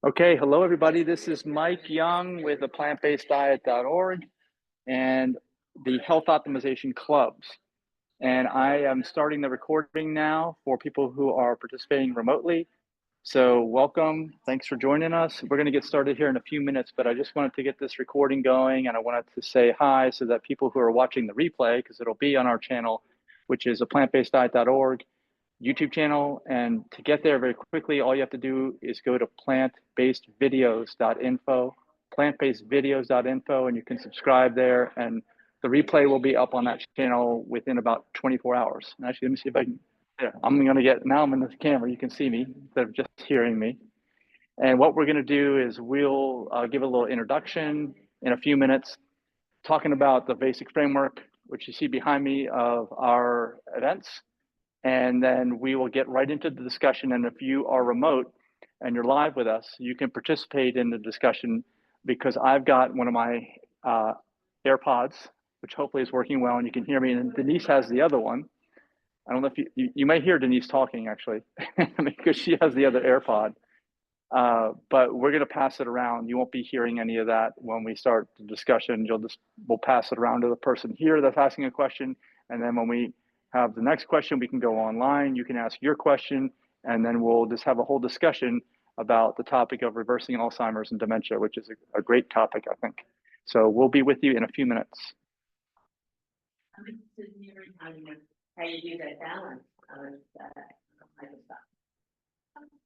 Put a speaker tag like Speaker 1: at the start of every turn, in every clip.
Speaker 1: Okay, hello everybody. This is Mike Young with aPlantBasedDiet.org and the Health Optimization Clubs. And I am starting the recording now for people who are participating remotely. So welcome, thanks for joining us. We're gonna get started here in a few minutes, but I just wanted to get this recording going and I wanted to say hi so that people who are watching the replay, because it'll be on our channel, which is aPlantBasedDiet.org, YouTube channel, and to get there very quickly, all you have to do is go to plantbasedvideos.info, plantbasedvideos.info, and you can subscribe there, and the replay will be up on that channel within about 24 hours. And actually, let me see if I can, yeah, I'm in the camera, you can see me instead of just hearing me. And what we're gonna do is we'll give a little introduction in a few minutes, talking about the basic framework, which you see behind me of our events. And then we will get right into the discussion. And if you are remote and you're live with us, you can participate in the discussion because I've got one of my AirPods, which hopefully is working well and you can hear me. And Denise has the other one. I don't know if you might hear Denise talking actually, because she has the other AirPod. But we're going to pass it around. You won't be hearing any of that when we start the discussion. We'll pass it around to the person here that's asking a question. And then when we have the next question, we can go online. You can ask your question, and then we'll just have a whole discussion about the topic of reversing Alzheimer's and dementia, which is a great topic, I think. So we'll be with you in a few minutes.
Speaker 2: I'm interested in hearing how you do that balance of that type of stuff.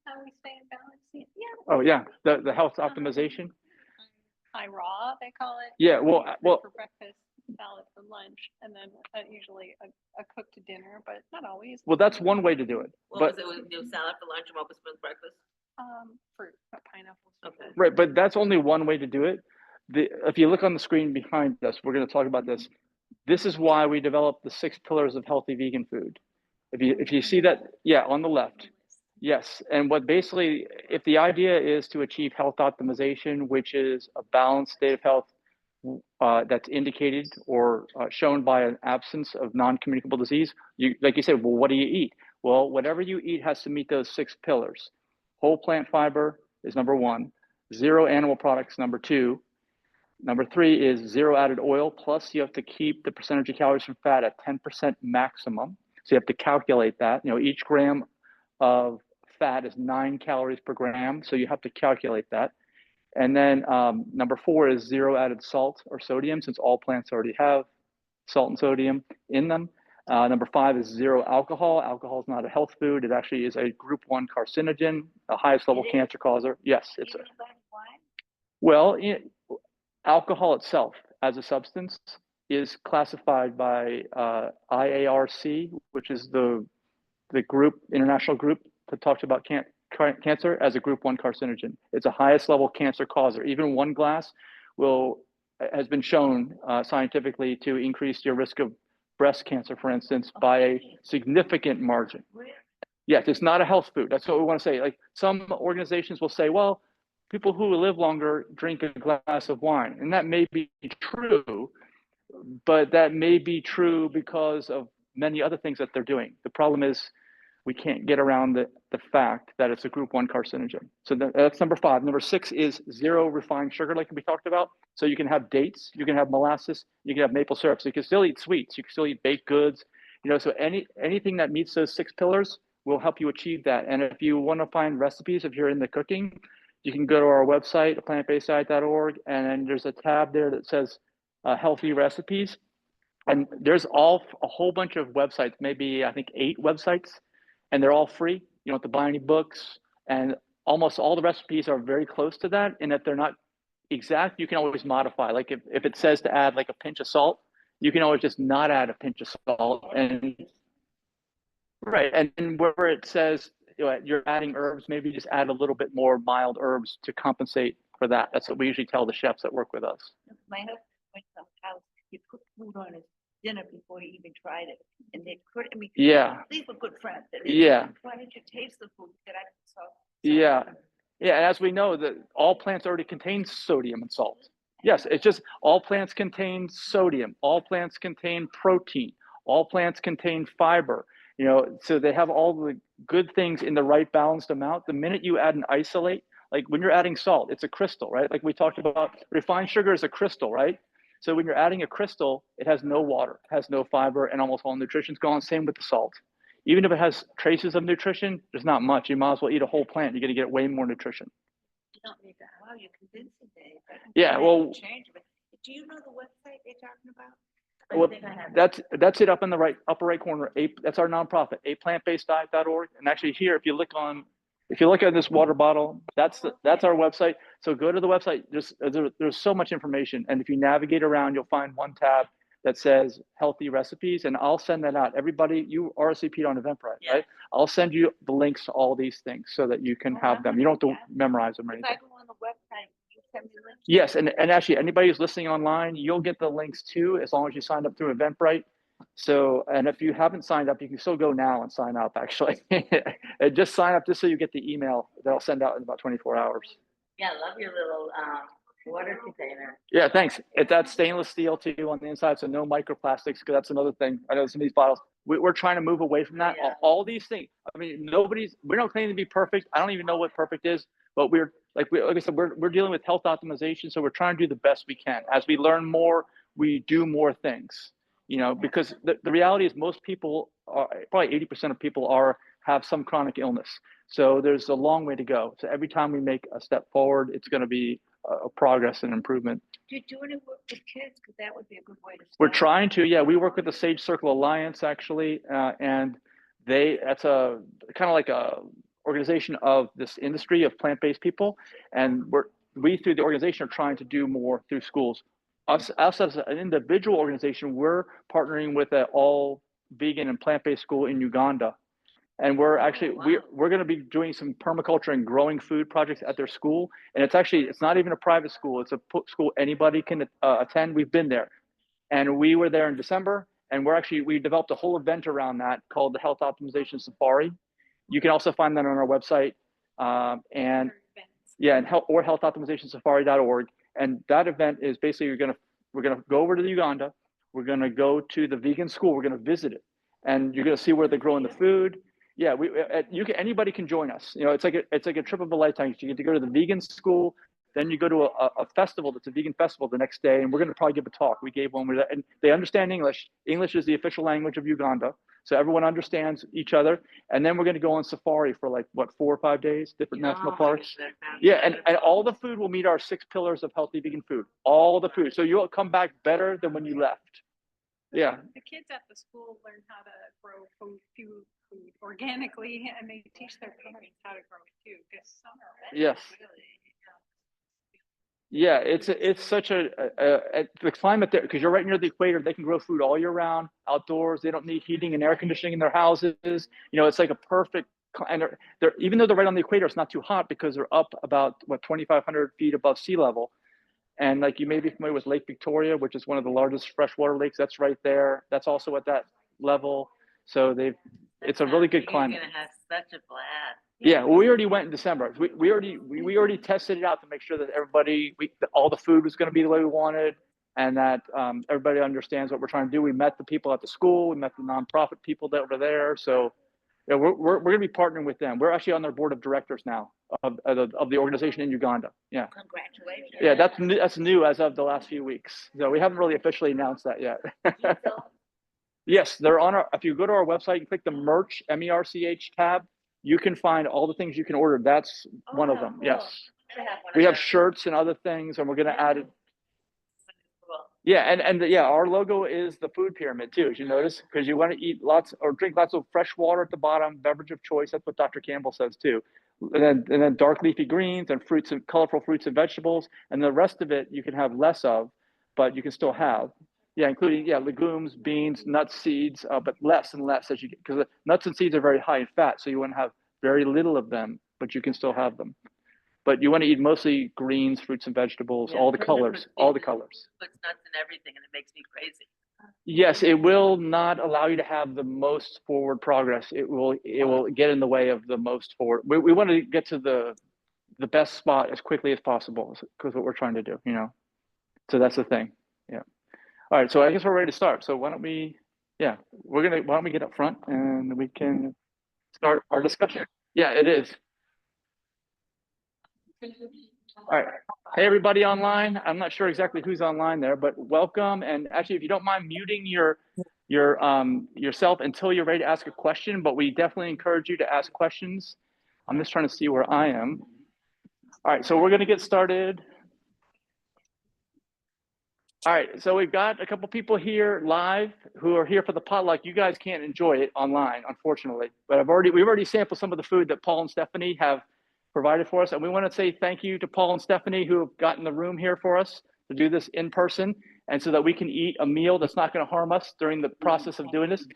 Speaker 3: How we stay in balance? Yeah.
Speaker 1: Oh yeah, the health optimization.
Speaker 3: High raw, they call it.
Speaker 1: Yeah, well,
Speaker 3: for breakfast, salad for lunch, and then usually a cooked dinner, but not always.
Speaker 1: Well, that's one way to do it.
Speaker 2: What was it? Do salad for lunch and what was for breakfast?
Speaker 3: Fruit, pineapples.
Speaker 2: Okay.
Speaker 1: Right, but that's only one way to do it. If you look on the screen behind us, we're going to talk about this. This is why we developed the 6 pillars of healthy vegan food. If you see that, yeah, on the left. Yes, and what basically, if the idea is to achieve health optimization, which is a balanced state of health that's indicated or shown by an absence of non-communicable disease, like you said, well, what do you eat? Well, whatever you eat has to meet those 6 pillars. Whole plant fiber is number 1, 0 animal products, number 2. Number 3 is 0 added oil, plus you have to keep the percentage of calories from fat at 10% maximum. So you have to calculate that. You know, each gram of fat is 9 calories per gram, so you have to calculate that. And then number 4 is 0 added salt or sodium, since all plants already have salt and sodium in them. Number 5 is 0 alcohol. Alcohol is not a health food. It actually is a group 1 carcinogen, the highest level cancer causer. Yes, it's a, well, alcohol itself as a substance is classified by IARC, which is the group, international group that talks about cancer, as a group 1 carcinogen. It's a highest level cancer causer. Even 1 glass has been shown scientifically to increase your risk of breast cancer, for instance, by a significant margin. Yes, it's not a health food. That's what we want to say. Like, some organizations will say, well, people who live longer drink a glass of wine, and that may be true, but that may be true because of many other things that they're doing. The problem is we can't get around the fact that it's a group 1 carcinogen. So that's number 5. Number 6 is 0 refined sugar, like we talked about. So you can have dates, you can have molasses, you can have maple syrup. So you can still eat sweets, you can still eat baked goods. You know, so anything that meets those 6 pillars will help you achieve that. And if you want to find recipes, if you're in the cooking, you can go to our website, aPlantBasedDiet.org, and then there's a tab there that says healthy recipes. And there's a whole bunch of websites, maybe I think 8 websites, and they're all free. You don't have to buy any books, and almost all the recipes are very close to that. And if they're not exact, you can always modify. Like if it says to add like a pinch of salt, you can always just not add a pinch of salt. And right, and where it says, you know, you're adding herbs, maybe just add a little bit more mild herbs to compensate for that. That's what we usually tell the chefs that work with us.
Speaker 4: My husband went to some house, he put food on his dinner before he even tried it. And they could, I mean,
Speaker 1: Yeah.
Speaker 4: these were good friends.
Speaker 1: Yeah.
Speaker 4: Why did you taste the food? That I saw.
Speaker 1: Yeah. Yeah, and as we know, that all plants already contain sodium and salt. Yes, it's just all plants contain sodium, all plants contain protein, all plants contain fiber. You know, so they have all the good things in the right balanced amount. The minute you add an isolate, Like when you're adding salt, it's a crystal, right? Like we talked about, refined sugar is a crystal, right? So when you're adding a crystal, it has no water, has no fiber, and almost all nutrition's gone. Same with the salt. Even if it has traces of nutrition, there's not much. You might as well eat a whole plant. You're going to get way more nutrition.
Speaker 3: You don't need that.
Speaker 4: Wow, you're convincing me.
Speaker 1: Yeah, well,
Speaker 4: Change it. Do you know the website they're talking about?
Speaker 1: well, that's it up in the upper right corner. That's our nonprofit, aPlantBasedDiet.org. And actually here, if you look at this water bottle, that's our website. So go to the website. There's so much information, and if you navigate around, you'll find one tab that says healthy recipes, and I'll send that out. Everybody, you RSVP'd on Eventbrite, right? I'll send you the links to all these things so that you can have them. You don't have to memorize them or
Speaker 4: If
Speaker 1: anything.
Speaker 4: I go on the website, you send me links?
Speaker 1: Yes, and actually anybody who's listening online, you'll get the links too, as long as you signed up through Eventbrite. So, and if you haven't signed up, you can still go now and sign up actually. And just sign up just so you get the email that I'll send out in about 24 hours.
Speaker 2: Yeah, I love your little, water container.
Speaker 1: Yeah, thanks. It's that stainless steel too on the inside, so no microplastics, because that's another thing. I know some of these bottles, we're trying to move away from that.
Speaker 2: Yeah.
Speaker 1: All these things, I mean, we're not claiming to be perfect. I don't even know what perfect is, but like I said, we're dealing with health optimization, so we're trying to do the best we can. As we learn more, we do more things, because the reality is most people probably 80% of people have some chronic illness. So there's a long way to go. So every time we make a step forward, it's going to be a progress and improvement.
Speaker 4: Do you do any work with kids? Because that would be a good way to start.
Speaker 1: We're trying to, yeah. We work with the Sage Circle Alliance actually, and that's a kind of like a organization of this industry of plant-based people, and we through the organization are trying to do more through schools. Us as an individual organization, we're partnering with an all vegan and plant-based school in Uganda. And we're actually we're going to be doing some permaculture and growing food projects at their school. And it's not even a private school. It's a school anybody can attend. We've been there, and we were there in December. And we developed a whole event around that called the Health Optimization Safari. You can also find that on our website, and healthoptimizationsafari.org. And that event is basically we're gonna go over to Uganda. We're gonna go to the vegan school. We're gonna visit it, and you're gonna see where they're growing the food. Yeah, anybody can join us. It's like a trip of a lifetime. You get to go to the vegan school, then you go to a festival that's a vegan festival the next day, and we're going to probably give a talk. We gave one, and they understand English. English is the official language of Uganda, so everyone understands each other. And then we're going to go on safari for 4 or 5 days, different national parks. Yeah, and all the food will meet our 6 pillars of healthy vegan food. All the food, so you'll come back better than when you left. Yeah.
Speaker 3: The kids at the school learn how to grow food organically, and they teach their parents how to grow it too. Because some are
Speaker 1: Yes. Yeah, it's such the climate there, because you're right near the equator. They can grow food all year round, outdoors. They don't need heating and air conditioning in their houses. It's like a perfect. And they're even though they're right on the equator, it's not too hot because they're up about 2,500 feet above sea level. And like you may be familiar with Lake Victoria, which is one of the largest freshwater lakes. That's right there. That's also at that level. So it's a really good climate.
Speaker 2: You're gonna have such a blast.
Speaker 1: Yeah, well, we already went in December. We already tested it out to make sure that all the food was going to be the way we wanted, and that everybody understands what we're trying to do. We met the people at the school. We met the nonprofit people that were there. So yeah, we're going to be partnering with them. We're actually on their board of directors now of the organization in Uganda. Yeah.
Speaker 4: Congratulations.
Speaker 1: Yeah, that's new as of the last few weeks. So we haven't really officially announced that yet. Yes, they're on if you go to our website, you click the merch, MERCH tab, you can find all the things you can order. That's one of them.
Speaker 2: Cool.
Speaker 1: Yes. We have shirts and other things, and we're going to add it. Yeah, and our logo is the food pyramid too, as you notice, because you want to eat lots or drink lots of fresh water at the bottom, beverage of choice. That's what Dr. Campbell says too. And then dark leafy greens and fruits and colorful fruits and vegetables, and the rest of it you can have less of, but you can still have. Yeah, including legumes, beans, nuts, seeds, but less and less as you get, because the nuts and seeds are very high in fat, so you want to have very little of them, but you can still have them. But you want to eat mostly greens, fruits, and vegetables, all the colors, all the colors.
Speaker 2: Puts nuts in everything, and it makes me crazy.
Speaker 1: Yes, it will not allow you to have the most forward progress. It will get in the way of the most forward. We want to get to the best spot as quickly as possible, because what we're trying to do, So that's the thing. Yeah. All right, so I guess we're ready to start. So why don't we get up front and we can start our discussion. Yeah, it is. All right. Hey, everybody online. I'm not sure exactly who's online there, but welcome. And actually, if you don't mind muting yourself until you're ready to ask a question, but we definitely encourage you to ask questions. I'm just trying to see where I am. All right, so we're going to get started. All right, so we've got a couple people here live who are here for the potluck. You guys can't enjoy it online, unfortunately, but we've already sampled some of the food that Paul and Stephanie have provided for us, and we want to say thank you to Paul and Stephanie who have gotten the room here for us to do this in person, and so that we can eat a meal that's not going to harm us during the process of doing this.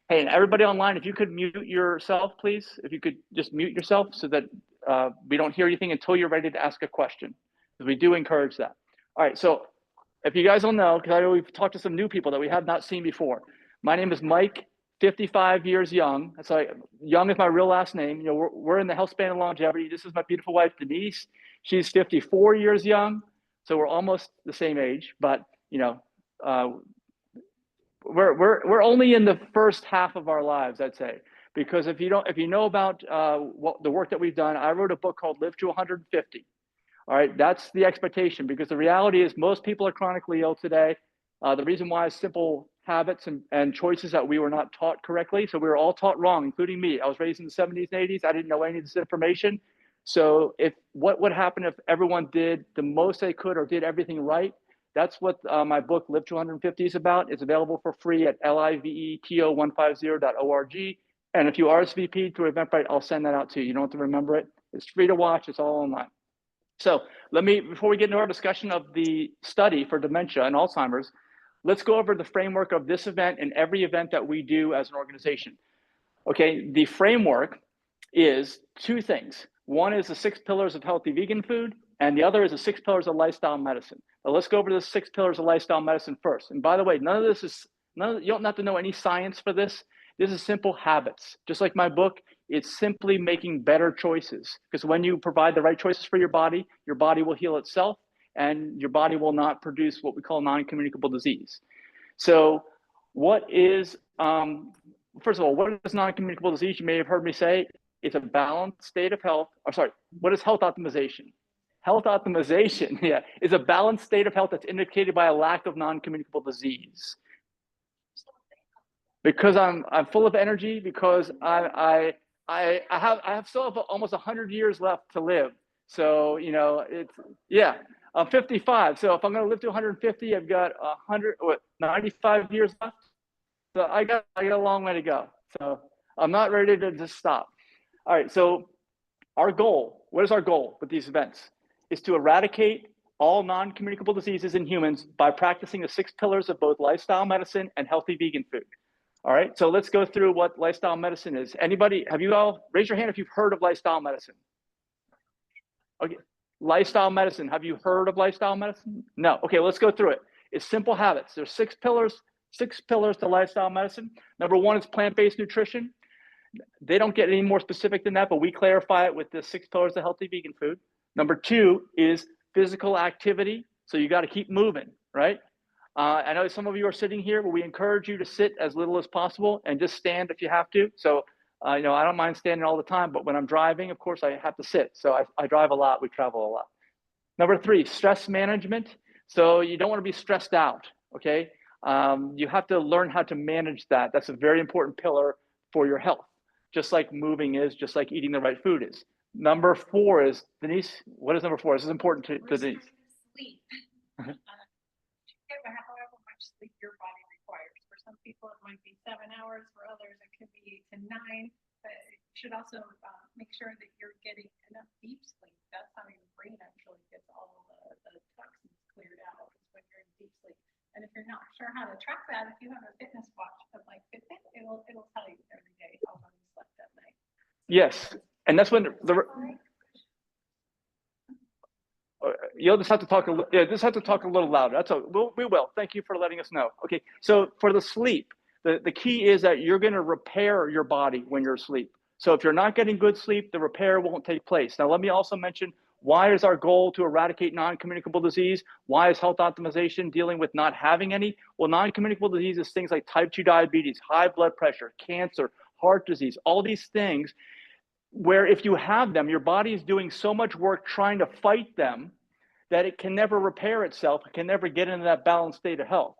Speaker 1: Hey, and everybody online, if you could mute yourself, please. If you could just mute yourself so that we don't hear anything until you're ready to ask a question, because we do encourage that. All right, so if you guys don't know, because I know we've talked to some new people that we have not seen before. My name is Mike, 55 years young. So young is my real last name. You know, we're in the health span and longevity. This is my beautiful wife, Denise. She's 54 years young. So we're almost the same age, but you know, we're only in the first half of our lives, I'd say, because if you know about the work that we've done, I wrote a book called Live to 150. All right, that's the expectation, because the reality is most people are chronically ill today. The reason why is simple habits and choices that we were not taught correctly. So we were all taught wrong, including me. I was raised in the 70s and 80s. I didn't know any of this information. So what would happen if everyone did the most they could or did everything right? That's what my book Live to 150 is about. It's available for free at liveto150.org. And if you RSVP to Eventbrite, I'll send that out to you. You don't have to remember it. It's free to watch. It's all online. So before we get into our discussion of the study for dementia and Alzheimer's, let's go over the framework of this event and every event that we do as an organization. Okay, the framework is two things. One is the 6 pillars of healthy vegan food, and the other is the 6 pillars of lifestyle medicine. Now let's go over the 6 pillars of lifestyle medicine first. And by the way, you don't have to know any science for this. This is simple habits. Just like my book, it's simply making better choices, because when you provide the right choices for your body will heal itself, and your body will not produce what we call non-communicable disease. So what is, first of all, what is non-communicable disease? You may have heard me say it's a balanced state of health. Or sorry, what is health optimization? Health optimization, yeah, is a balanced state of health that's indicated by a lack of non-communicable disease. Because I'm full of energy, because I still have almost 100 years left to live. So, you know, I'm 55. So if I'm going to live to 150, I've got 95 years left. So I got a long way to go. So I'm not ready to just stop. All right. So our goal, what is our goal with these events? Is to eradicate all non-communicable diseases in humans by practicing the 6 pillars of both lifestyle medicine and healthy vegan food. All right, so let's go through what lifestyle medicine is. Anybody, have you all, raise your hand if you've heard of lifestyle medicine. Okay, lifestyle medicine, have you heard of lifestyle medicine? No, okay, let's go through it. It's simple habits. There's 6 pillars to lifestyle medicine. Number 1 is plant-based nutrition. They don't get any more specific than that, but we clarify it with the 6 pillars of healthy vegan food. Number 2 is physical activity. So you got to keep moving, right? I know some of you are sitting here, but we encourage you to sit as little as possible and just stand if you have to. So, you know, I don't mind standing all the time, but when I'm driving, of course, I have to sit. So I drive a lot. We travel a lot. Number 3, stress management. So you don't want to be stressed out, okay? You have to learn how to manage that. That's a very important pillar for your health, just like moving is, just like eating the right food is. Number 4 is, Denise, what is number 4? This is important to Denise.
Speaker 3: Sleep. However much sleep your body requires. For some people, it might be 7 hours. For others, it could be 8 to 9. But you should also make sure that you're getting enough deep sleep. That's how your brain actually gets all the toxins cleared out, is when you're in deep sleep. And if you're not sure how to track that, if you have a fitness watch like Fitbit, it'll tell you every day how long you slept that night.
Speaker 1: Yes, and that's when you'll just have to talk a little louder. That's we will. Thank you for letting us know. Okay, so for the sleep, the key is that you're going to repair your body when you're asleep. So if you're not getting good sleep, the repair won't take place. Now, let me also mention, why is our goal to eradicate non-communicable disease? Why is health optimization dealing with not having any? Well, non-communicable disease is things like type 2 diabetes, high blood pressure, cancer, heart disease, all these things. where if you have them, your body is doing so much work trying to fight them that it can never repair itself. It can never get into that balanced state of health.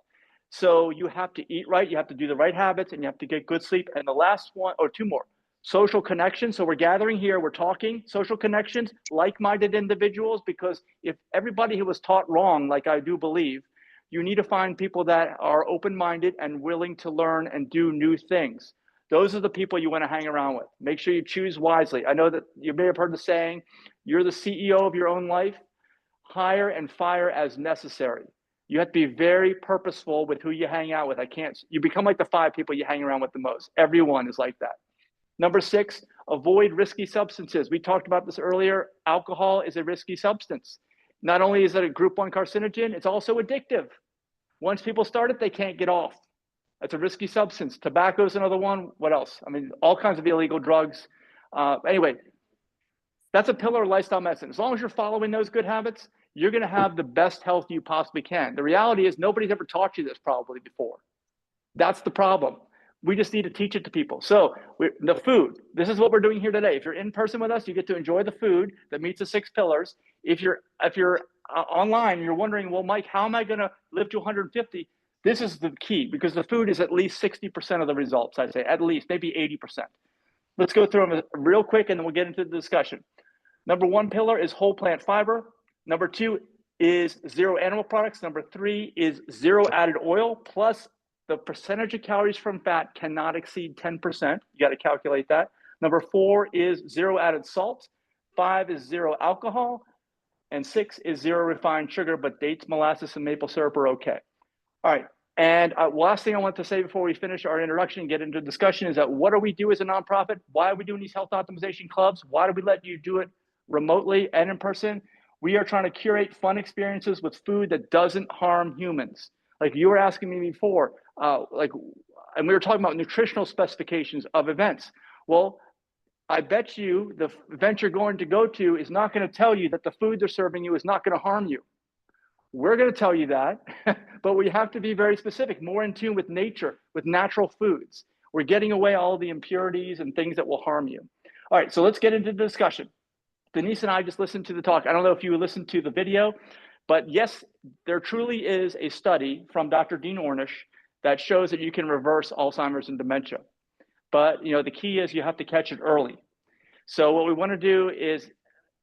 Speaker 1: So you have to eat right, you have to do the right habits, and you have to get good sleep. And the last one, or two more, social connections. So we're gathering here, we're talking, social connections, like-minded individuals, because if everybody who was taught wrong, like I do believe, you need to find people that are open-minded and willing to learn and do new things. Those are the people you want to hang around with. Make sure you choose wisely. I know that you may have heard the saying, you're the CEO of your own life. Hire and fire as necessary. You have to be very purposeful with who you hang out with. You become like the 5 people you hang around with the most. Everyone is like that. Number 6, avoid risky substances. We talked about this earlier. Alcohol is a risky substance. Not only is it a group 1 carcinogen, it's also addictive. Once people start it, they can't get off. It's a risky substance. Tobacco is another one. What else? I mean, all kinds of illegal drugs. Anyway, that's a pillar of lifestyle medicine. As long as you're following those good habits, you're going to have the best health you possibly can. The reality is nobody's ever taught you this probably before. That's the problem. We just need to teach it to people. So the food, this is what we're doing here today. If you're in person with us, you get to enjoy the food that meets the 6 pillars. If you're online and you're wondering, well, Mike, how am I going to live to 150? This is the key, because the food is at least 60% of the results, I'd say, at least, maybe 80%. Let's go through them real quick and then we'll get into the discussion. Number 1 pillar is whole plant fiber. Number 2 is 0 animal products. Number 3 is 0 added oil, plus the percentage of calories from fat cannot exceed 10%. You got to calculate that. Number 4 is 0 added salt. 5 is 0 alcohol. And 6 is 0 refined sugar, but dates, molasses, and maple syrup are okay. All right. And last thing I want to say before we finish our introduction and get into discussion is that what do we do as a nonprofit? Why are we doing these health optimization clubs? Why do we let you do it remotely and in person? We are trying to curate fun experiences with food that doesn't harm humans. Like you were asking me before, and we were talking about nutritional specifications of events. Well, I bet you the event you're going to go to is not going to tell you that the food they're serving you is not going to harm you. We're going to tell you that, but we have to be very specific, more in tune with nature, with natural foods. We're getting away all the impurities and things that will harm you. All right, so let's get into the discussion. Denise and I just listened to the talk. I don't know if you listened to the video, but yes, there truly is a study from Dr. Dean Ornish that shows that you can reverse Alzheimer's and dementia. But the key is you have to catch it early. So what we want to do is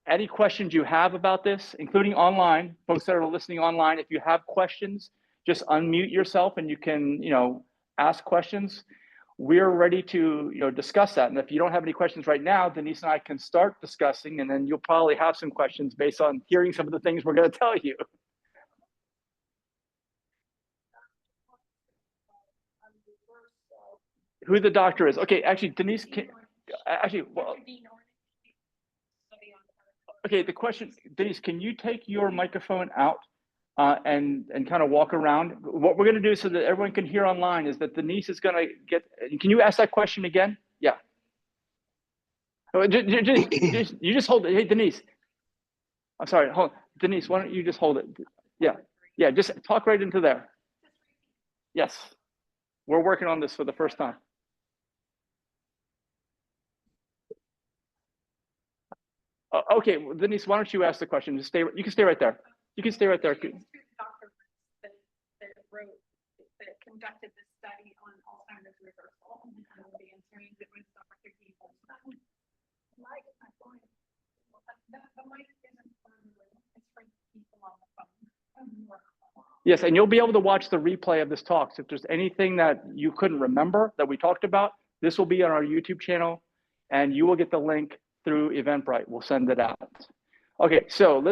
Speaker 1: any questions you have about this, including online, folks that are listening online, if you have questions, just unmute yourself and you can, ask questions. We're ready to, discuss that. And if you don't have any questions right now, Denise and I can start discussing, and then you'll probably have some questions based on hearing some of the things we're going to tell you. Who the doctor is? Okay, actually, Denise, okay, the question, Denise, can you take your microphone out and kind of walk around? What we're going to do so that everyone can hear online is that Denise is going to can you ask that question again? Yeah. You just hold it. Hey, Denise. I'm sorry. Hold, Denise, why don't you just hold it? Yeah. Yeah, just talk right into there. Yes. We're working on this for the first time. Okay, well, Denise, why don't you ask the question? Just stay. You can stay right there. You can stay right there.
Speaker 3: Doctor that conducted this study on Alzheimer's reversal, and I will be answering it with Dr. People. Mike, I'm going. The mic isn't for you. It's for people on the phone.
Speaker 1: Yes, and you'll be able to watch the replay of this talk. So if there's anything that you couldn't remember that we talked about, this will be on our YouTube channel, and you will get the link through Eventbrite. We'll send it out. Okay, so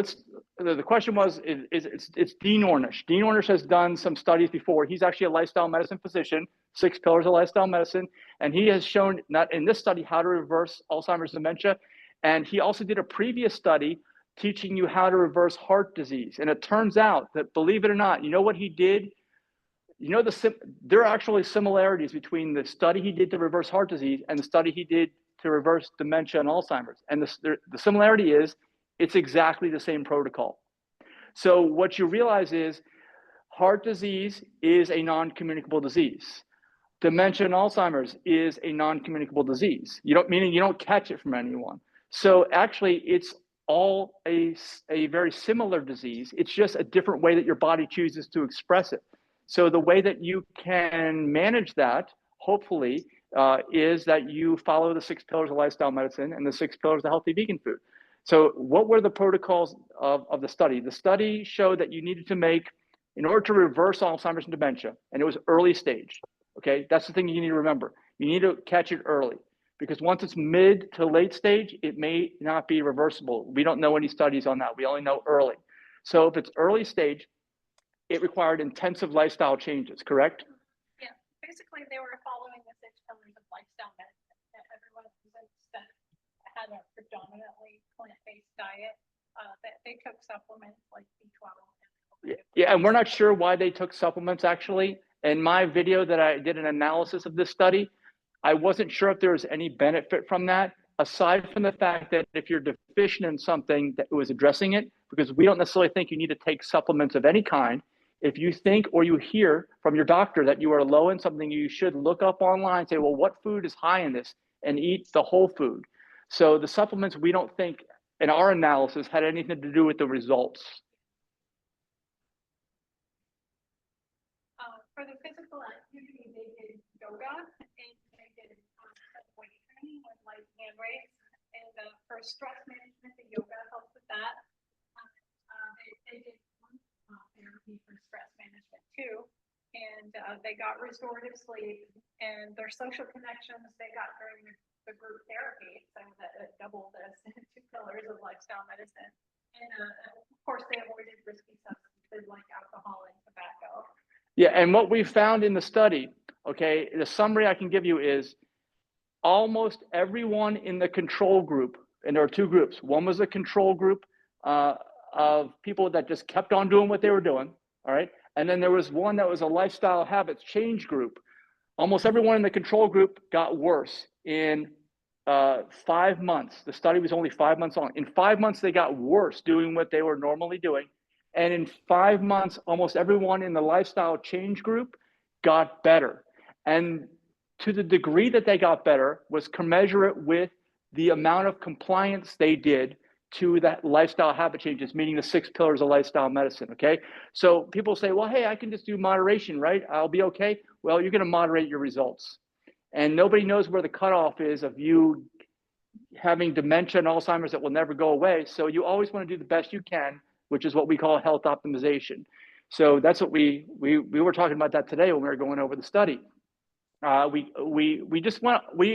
Speaker 1: the question was, it's Dean Ornish. Dean Ornish has done some studies before. He's actually a lifestyle medicine physician, 6 pillars of lifestyle medicine, and he has shown, not in this study, how to reverse Alzheimer's dementia, and he also did a previous study teaching you how to reverse heart disease. And it turns out that, believe it or not, you know what he did? There are actually similarities between the study he did to reverse heart disease and the study he did to reverse dementia and Alzheimer's. And the similarity is it's exactly the same protocol. So what you realize is heart disease is a non-communicable disease. Dementia and Alzheimer's is a non-communicable disease. Meaning you don't catch it from anyone. So actually, it's all a very similar disease. It's just a different way that your body chooses to express it. So the way that you can manage that, hopefully, is that you follow the 6 pillars of lifestyle medicine and the 6 pillars of healthy vegan food. So what were the protocols of the study? The study showed that you needed to make, in order to reverse Alzheimer's and dementia, and it was early stage. Okay, that's the thing you need to remember. You need to catch it early, because once it's mid to late stage, it may not be reversible. We don't know any studies on that. We only know early. So if it's early stage, it required intensive lifestyle changes, correct?
Speaker 3: Yeah, basically they were following the 6 pillars of lifestyle medicine. That everyone that had a predominantly plant-based diet, that they took supplements like B12.
Speaker 1: Yeah, and we're not sure why they took supplements actually. In my video that I did an analysis of this study, I wasn't sure if there was any benefit from that, aside from the fact that if you're deficient in something, that it was addressing it, because we don't necessarily think you need to take supplements of any kind. If you think or you hear from your doctor that you are low in something, you should look up online and say, well, what food is high in this, and eat the whole food. So the supplements, we don't think in our analysis had anything to do with the results.
Speaker 3: For the physical activity, they did yoga and they did weight training with like hand weights. And for stress management, the yoga helps with that. They did therapy for stress management too. And they got restorative sleep, and their social connections they got during the group therapy. So that it doubled as 2 pillars of lifestyle medicine. And of course, they avoided risky substances like alcohol and tobacco.
Speaker 1: Yeah, and what we found in the study, okay, the summary I can give you is almost everyone in the control group, and there are 2 groups. One was a control group of people that just kept on doing what they were doing, all right? And then there was one that was a lifestyle habits change group. Almost everyone in the control group got worse in 5 months. The study was only 5 months long. In 5 months, they got worse doing what they were normally doing. And in 5 months, almost everyone in the lifestyle change group got better. And to the degree that they got better was commensurate with the amount of compliance they did to that lifestyle habit changes, meaning the 6 pillars of lifestyle medicine, okay? So people say, well, hey, I can just do moderation, right? I'll be okay. Well, you're gonna moderate your results. And nobody knows where the cutoff is of you having dementia and Alzheimer's that will never go away. So you always wanna do the best you can, which is what we call health optimization. So that's what we were talking about that today when we were going over the study. We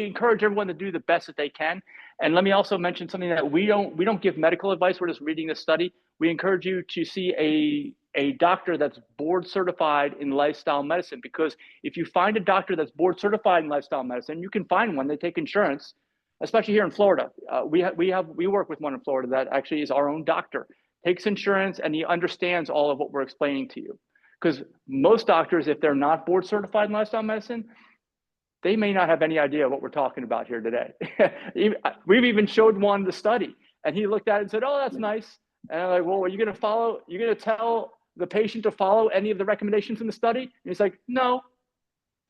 Speaker 1: encourage everyone to do the best that they can. And let me also mention something that we don't give medical advice. We're just reading the study. We encourage you to see a doctor that's board certified in lifestyle medicine, because if you find a doctor that's board certified in lifestyle medicine, you can find one. They take insurance, especially here in Florida. We work with one in Florida that actually is our own doctor, takes insurance, and he understands all of what we're explaining to you. Because most doctors, if they're not board certified in lifestyle medicine, they may not have any idea what we're talking about here today. We've even showed one the study, and he looked at it and said, oh, that's nice. And I'm like, well, are you going to tell the patient to follow any of the recommendations in the study? And he's like, no.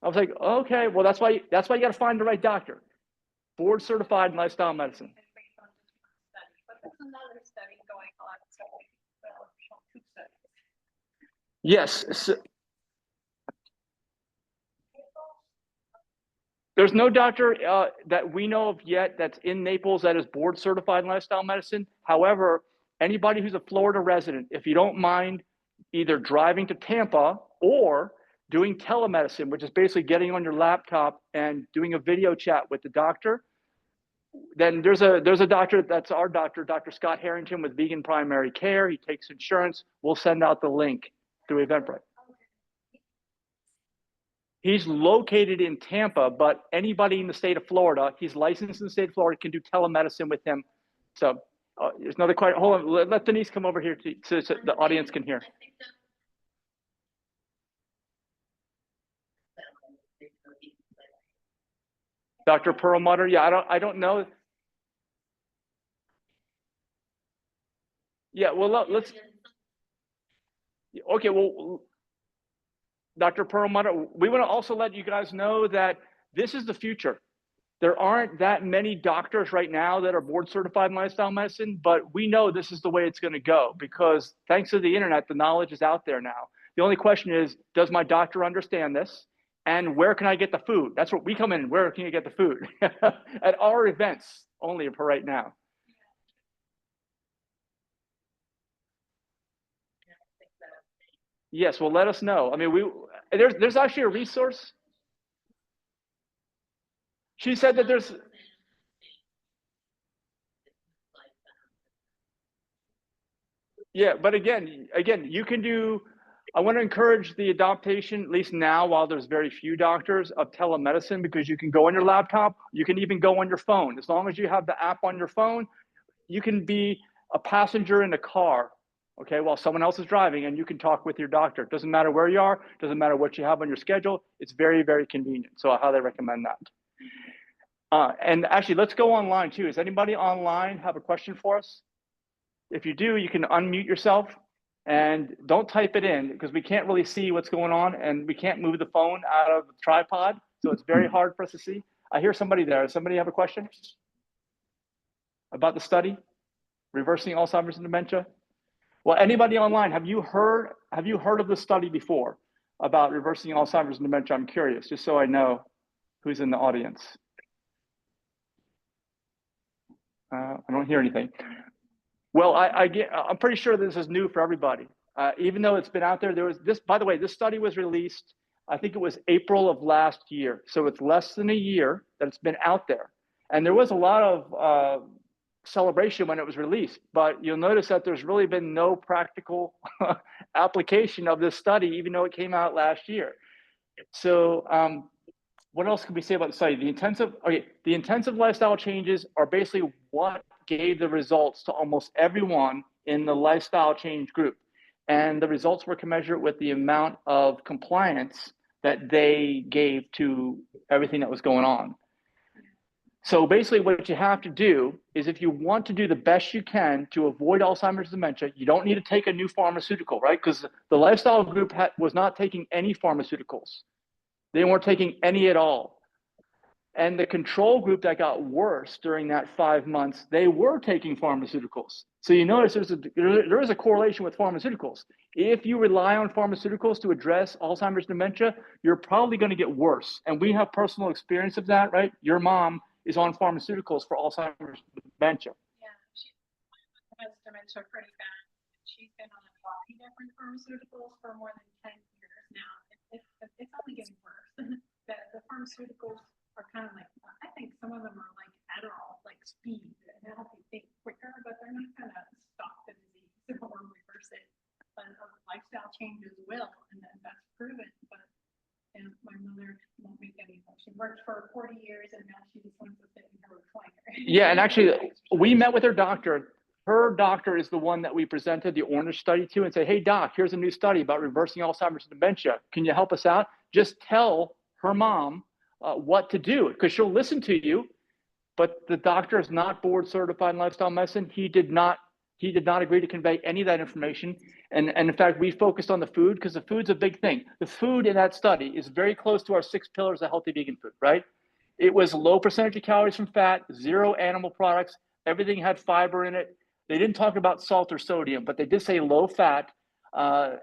Speaker 1: I was like, okay, well, that's why you got to find the right doctor. Board certified in lifestyle medicine.
Speaker 3: But there's another study going on, so two studies.
Speaker 1: Yes. So, there's no doctor that we know of yet that's in Naples that is board certified in lifestyle medicine. However, anybody who's a Florida resident, if you don't mind either driving to Tampa or doing telemedicine, which is basically getting on your laptop and doing a video chat with the doctor, then there's a doctor that's our doctor, Dr. Scott Harrington with Vegan Primary Care. He takes insurance. We'll send out the link through Eventbrite. He's located in Tampa, but anybody in the state of Florida, he's licensed in the state of Florida, can do telemedicine with him. So there's another question. Hold on, let Denise come over here so the audience can hear. Dr. Perlmutter, yeah, I don't know. Yeah, well, let's. Okay, well, Dr. Perlmutter, we want to also let you guys know that this is the future. There aren't that many doctors right now that are board certified in lifestyle medicine, but we know this is the way it's going to go because thanks to the internet, the knowledge is out there now. The only question is, does my doctor understand this? And where can I get the food? That's what we come in. Where can you get the food? At our events only for right now. Yes, well, let us know. I mean, there's actually a resource. She said that there's, yeah, but again, you can do, I want to encourage the adoption, at least now while there's very few doctors, of telemedicine because you can go on your laptop, you can even go on your phone. As long as you have the app on your phone, you can be a passenger in a car, okay, while someone else is driving and you can talk with your doctor. It doesn't matter where you are, doesn't matter what you have on your schedule. It's very, very convenient. So I highly recommend that. And actually, let's go online too. Does anybody online have a question for us? If you do, you can unmute yourself and don't type it in because we can't really see what's going on and we can't move the phone out of the tripod. So it's very hard for us to see. I hear somebody there. Does somebody have a question about the study, reversing Alzheimer's and dementia? Well, anybody online, have you heard of the study before about reversing Alzheimer's and dementia? I'm curious, just so I know who's in the audience. I don't hear anything. Well, I'm pretty sure this is new for everybody. Even though it's been out there, there was this, by the way, this study was released, I think it was April of last year. So it's less than a year that it's been out there. And there was a lot of celebration when it was released, but you'll notice that there's really been no practical application of this study, even though it came out last year. So what else can we say about the study? The intensive lifestyle changes are basically what gave the results to almost everyone in the lifestyle change group. And the results were commensurate with the amount of compliance that they gave to everything that was going on. So basically what you have to do is if you want to do the best you can to avoid Alzheimer's dementia, you don't need to take a new pharmaceutical, right? Because the lifestyle group was not taking any pharmaceuticals. They weren't taking any at all. And the control group that got worse during that 5 months, they were taking pharmaceuticals. So you notice there is a correlation with pharmaceuticals. If you rely on pharmaceuticals to address Alzheimer's dementia, you're probably going to get worse. And we have personal experience of that, right? Your mom is on pharmaceuticals for Alzheimer's dementia.
Speaker 3: Yeah, she has dementia pretty bad. She's been on a lot of different pharmaceuticals for more than 10 years now. It's only getting worse. The pharmaceuticals are kind of like, I think some of them are like Adderall, like speed, and help you think quicker, but they're not going to stop the disease or reverse it. But lifestyle changes will, and that's proven. But and my mother won't make any. She worked for 40 years, and now she just wants to sit in her recliner.
Speaker 1: Yeah, and actually, we met with her doctor. Her doctor is the one that we presented the Orange study to and say, hey, doc, here's a new study about reversing Alzheimer's and dementia. Can you help us out? Just tell her mom what to do, because she'll listen to you, but the doctor is not board certified in lifestyle medicine. He did not agree to convey any of that information. And in fact, we focused on the food because the food's a big thing. The food in that study is very close to our 6 pillars of healthy vegan food, right? It was low percentage of calories from fat, 0 animal products. Everything had fiber in it. They didn't talk about salt or sodium, but they did say low fat. And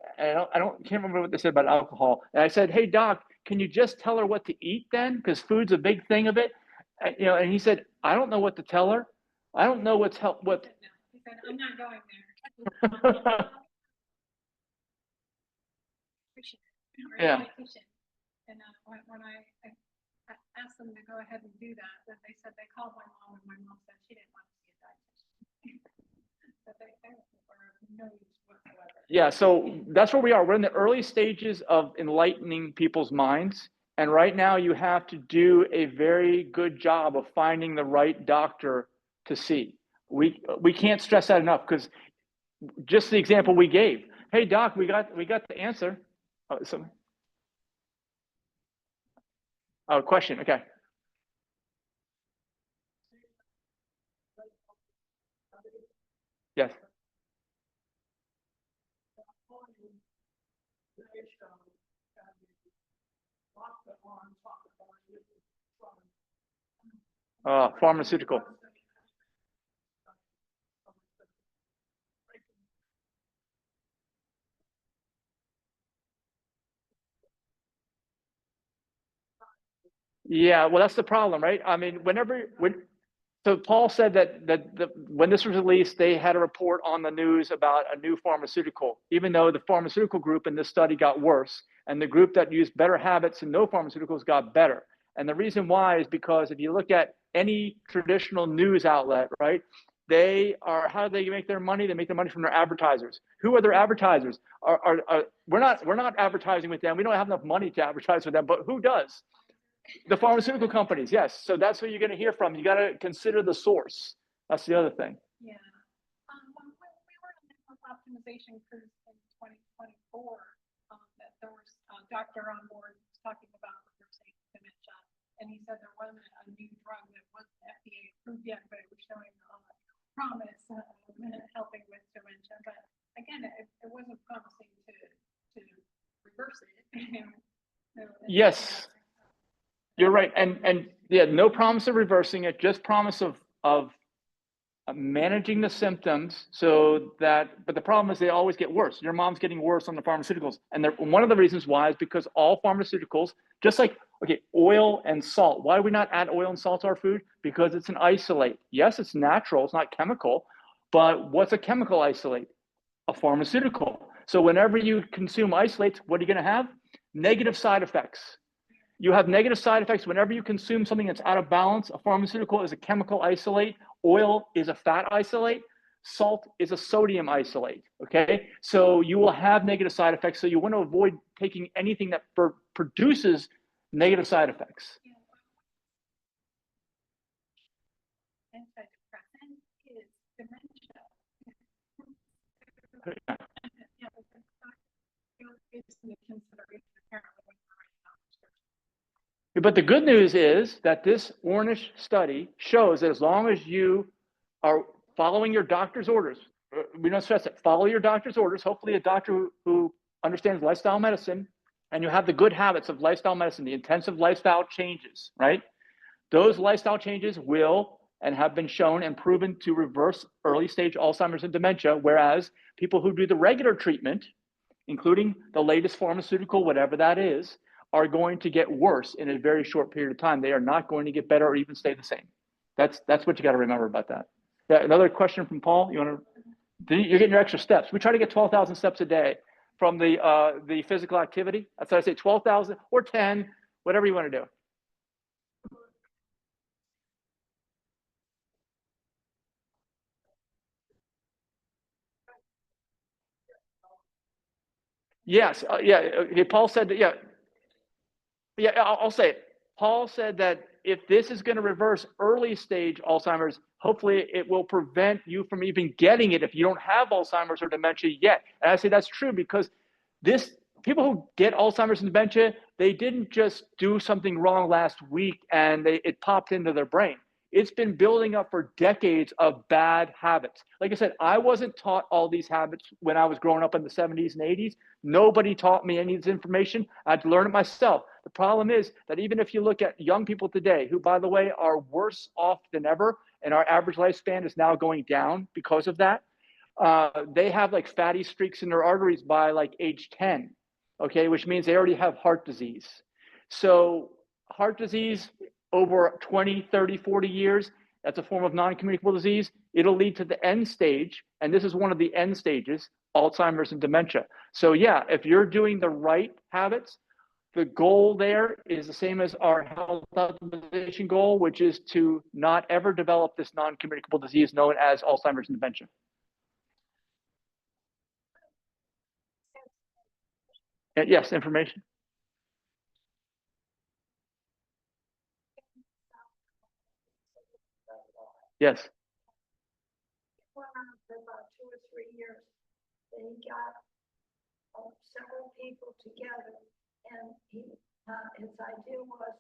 Speaker 1: can't remember what they said about alcohol. And I said, hey, doc, can you just tell her what to eat then? Because food's a big thing of it. And he said, I don't know what to tell her. I don't know what.
Speaker 3: He said, I'm not going there.
Speaker 1: Yeah.
Speaker 3: And when I asked them to go ahead and do that, they said they called my mom, and my mom said she didn't want to see a dietitian. But they were no use whatsoever.
Speaker 1: Yeah, so that's where we are. We're in the early stages of enlightening people's minds. And right now you have to do a very good job of finding the right doctor to see. We can't stress that enough, because just the example we gave. Hey, doc, we got the answer. Question. Okay. Yes. Pharmaceutical. Yeah, well, that's the problem, right? I mean, so Paul said that when this was released, they had a report on the news about a new pharmaceutical, even though the pharmaceutical group in this study got worse, and the group that used better habits and no pharmaceuticals got better. And the reason why is because if you look at any traditional news outlet, right, how do they make their money? They make their money from their advertisers. Who are their advertisers? We're not advertising with them. We don't have enough money to advertise with them, but who does? The pharmaceutical companies, yes. So that's what you're going to hear from. You got to consider the source. That's the other thing.
Speaker 3: Yeah. When we were on the health optimization cruise in 2024, that there was a doctor on board talking about reversing dementia, and he said there wasn't a new drug that wasn't FDA approved yet, but it was showing promise helping with dementia. But again, it wasn't promising to reverse it.
Speaker 1: Yes. You're right, and yeah, no promise of reversing it, just promise of managing the symptoms but the problem is they always get worse. Your mom's getting worse on the pharmaceuticals, and one of the reasons why is because all pharmaceuticals, just like oil and salt. Why do we not add oil and salt to our food? Because it's an isolate. Yes, it's natural, it's not chemical, but what's a chemical isolate? A pharmaceutical. So whenever you consume isolates, what are you going to have? Negative side effects. You have negative side effects whenever you consume something that's out of balance. A pharmaceutical is a chemical isolate. Oil is a fat isolate. Salt is a sodium isolate. Okay, so you will have negative side effects. So you want to avoid taking anything that produces negative side effects.
Speaker 3: Antidepressant is dementia. It's the consideration apparently when we're writing out prescriptions.
Speaker 1: But the good news is that this Ornish study shows that as long as you are following your doctor's orders, we don't stress it, follow your doctor's orders, hopefully a doctor who understands lifestyle medicine, and you have the good habits of lifestyle medicine, the intensive lifestyle changes, right? Those lifestyle changes will and have been shown and proven to reverse early stage Alzheimer's and dementia, whereas people who do the regular treatment, including the latest pharmaceutical, whatever that is, are going to get worse in a very short period of time. They are not going to get better or even stay the same. That's what you got to remember about that. Yeah, another question from Paul. You're getting your extra steps. We try to get 12,000 steps a day from the physical activity. That's why I say 12,000 or 10, whatever you want to do. Yes, Paul said that, I'll say it. Paul said that if this is going to reverse early stage Alzheimer's, hopefully it will prevent you from even getting it if you don't have Alzheimer's or dementia yet. And I say that's true because people who get Alzheimer's and dementia, they didn't just do something wrong last week and it popped into their brain. It's been building up for decades of bad habits. Like I said, I wasn't taught all these habits when I was growing up in the 70s and 80s. Nobody taught me any of this information. I had to learn it myself. The problem is that even if you look at young people today, who, by the way, are worse off than ever, and our average lifespan is now going down because of that, they have like fatty streaks in their arteries by like age 10, okay, which means they already have heart disease. So heart disease over 20, 30, 40 years, that's a form of non-communicable disease. It'll lead to the end stage, and this is one of the end stages, Alzheimer's and dementia. So yeah, if you're doing the right habits, the goal there is the same as our health optimization goal, which is to not ever develop this non-communicable disease known as Alzheimer's and dementia. Yes, information. Yes.
Speaker 5: Went on for about 2 or 3 years. They got several people together, and his idea was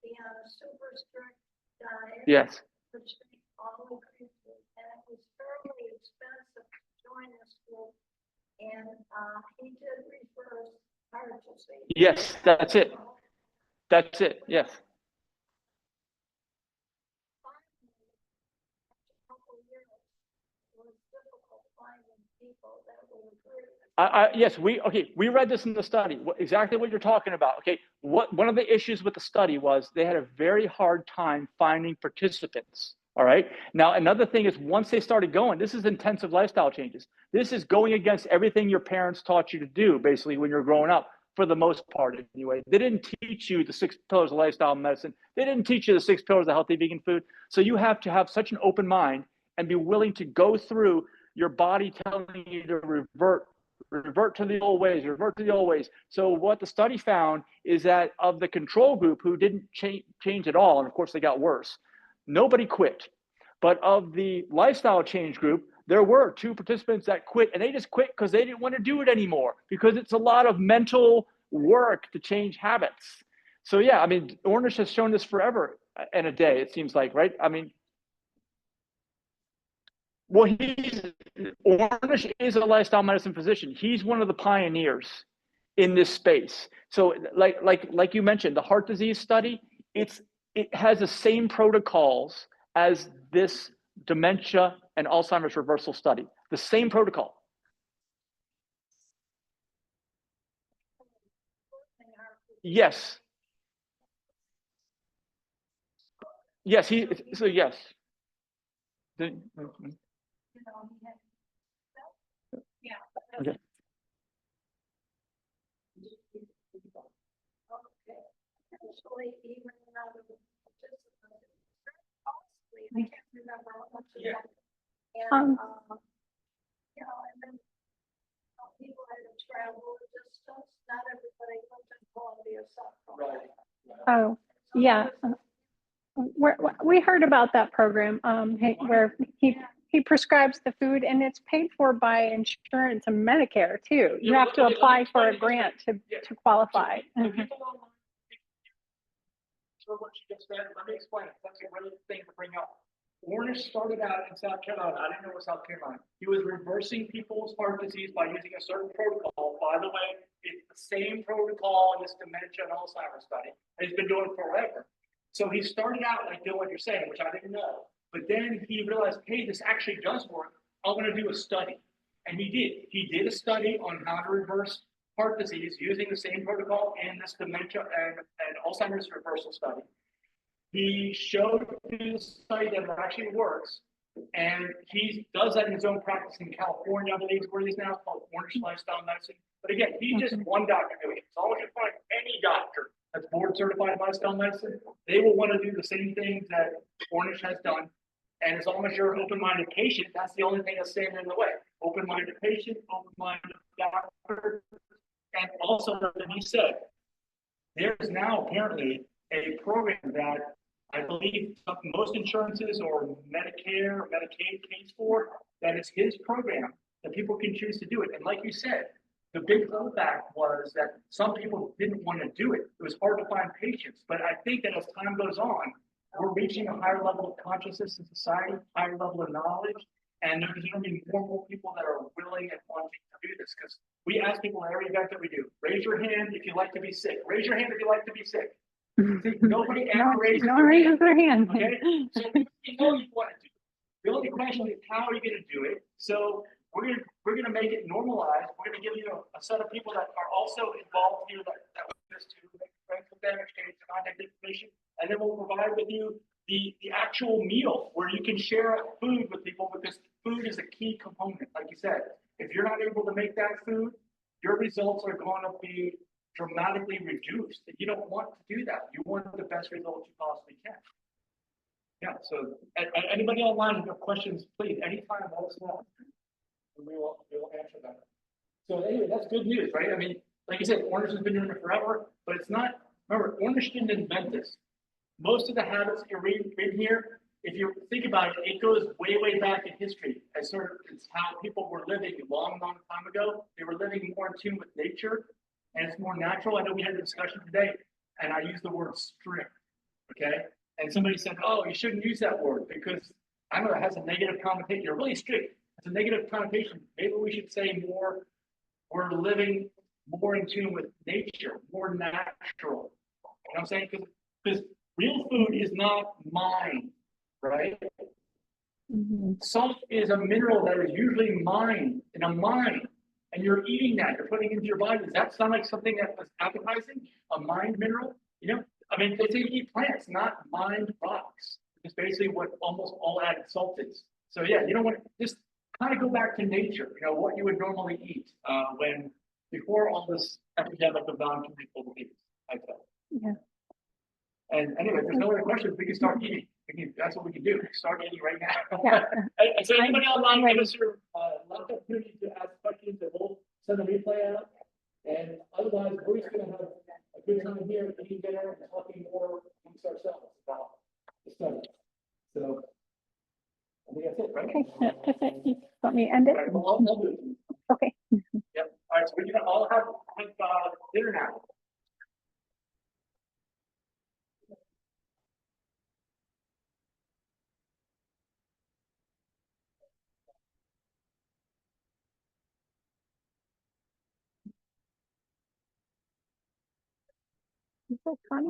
Speaker 5: be on a super strict diet.
Speaker 1: Yes.
Speaker 5: Which they all agreed to, and it was fairly expensive to join this group. And he did reverse heart disease.
Speaker 1: Yes, that's it. That's it. Yes.
Speaker 5: Couple years, it was difficult finding people that would agree.
Speaker 1: Yes, we read this in the study, exactly what you're talking about. Okay, one of the issues with the study was they had a very hard time finding participants. All right. Now, another thing is once they started going, this is intensive lifestyle changes. This is going against everything your parents taught you to do, basically, when you're growing up, for the most part, anyway. They didn't teach you the 6 pillars of lifestyle medicine. They didn't teach you the 6 pillars of healthy vegan food. So you have to have such an open mind and be willing to go through your body telling you to revert to the old ways. So what the study found is that of the control group who didn't change at all, and of course they got worse, nobody quit. But of the lifestyle change group, there were 2 participants that quit, and they just quit because they didn't want to do it anymore, because it's a lot of mental work to change habits. So yeah, I mean, Ornish has shown this forever and a day, it seems like, right? I mean, well, Ornish is a lifestyle medicine physician. He's one of the pioneers in this space. So like you mentioned, the heart disease study, it has the same protocols as this dementia and Alzheimer's reversal study. The same protocol. Yes. Yes, so yes.
Speaker 3: Yeah.
Speaker 1: Okay.
Speaker 5: Actually, even another participant, it's very costly. I can't remember how much it was. And, you know, and then people had to travel a distance. Not everybody lived in Columbia, South Carolina.
Speaker 3: Oh, yeah. We heard about that program, where he prescribes the food, and it's paid for by insurance and Medicare too. You have to apply for a grant to qualify.
Speaker 1: So what you just said, let me explain it. That's a really thing to bring up. Ornish started out in South Carolina. I didn't know it was South Carolina. He was reversing people's heart disease by using a certain protocol. By the way, it's the same protocol in this dementia and Alzheimer's study. And he's been doing it forever. So he started out like doing what you're saying, which I didn't know. But then he realized, hey, this actually does work. I'm going to do a study. And he did. He did a study on how to reverse heart disease using the same protocol in this dementia and Alzheimer's reversal study. He showed through the study that it actually works, and he does that in his own practice in California, I believe is where he's now. It's called Ornish Lifestyle Medicine. But again, he's just one doctor doing it. As long as you find any doctor that's board certified in lifestyle medicine, they will want to do the same things that Ornish has done. And as long as you're an open-minded patient, that's the only thing that's standing in the way. Open-minded patient, open-minded doctor. And also, as you said, there is now apparently a program that I believe most insurances or Medicare or Medicaid pays for, that is his program, that people can choose to do it. And like you said, the big holdback was that some people didn't want to do it. It was hard to find patients. But I think that as time goes on, we're reaching a higher level of consciousness in society, higher level of knowledge, and there's going to be more and more people that are willing and wanting to do this. Because we ask people in every event that we do, raise your hand if you like to be sick. Raise your hand if you like to be sick. See, nobody ever raises
Speaker 3: their hand.
Speaker 1: Okay, so you know you want to do it. The only question is how are you going to do it? So we're gonna make it normalized. We're gonna give you a set of people that are also involved here that want us to make friends with them, exchange contact information, and then we'll provide with you the actual meal where you can share food with people, because food is a key component. Like you said, if you're not able to make that food, your results are going to be dramatically reduced. You don't want to do that. You want the best results you possibly can. Yeah, so anybody online who have questions, please, anytime, let us know. And we will answer them. So anyway, that's good news, right? I mean, like I said, Ornish has been doing it forever, but it's not, remember, Ornish didn't invent this. Most of the habits you read here, if you think about it, it goes way, way back in history. It's how people were living a long, long time ago. They were living more in tune with nature, and it's more natural. I know we had a discussion today, and I used the word strict, okay? And somebody said, oh, you shouldn't use that word because, I know it has a negative connotation. You're really strict. It's a negative connotation. Maybe we should say more, we're living more in tune with nature, more natural. what I'm saying? Because real food is not mined, right? Salt is a mineral that is usually mined in a mine, and you're eating that, you're putting it into your body. Does that sound like something that was appetizing? A mined mineral? You know, I mean, they say you eat plants, not mined rocks. It's basically what almost all added salt is. So yeah, you don't want to just kind of go back to nature, you know, what you would normally eat when before all this epidemic of non-communicable disease, I felt.
Speaker 6: Yeah.
Speaker 1: And anyway, if there's no other questions, we can start eating. That's what we can do. Start eating right now.
Speaker 6: Yeah.
Speaker 1: And so anybody online,
Speaker 6: ready.
Speaker 1: give us your last opportunity to ask questions, and we'll send the replay out. And otherwise, we're just gonna have a good time here, eating dinner, and talking more amongst ourselves about the study. So I think that's it, right?
Speaker 6: Okay, that's it. You want me to end it?
Speaker 1: All right, well, I'll do it.
Speaker 6: Okay.
Speaker 1: Yep. All right, so we're gonna all have dinner now.
Speaker 6: Is that funny?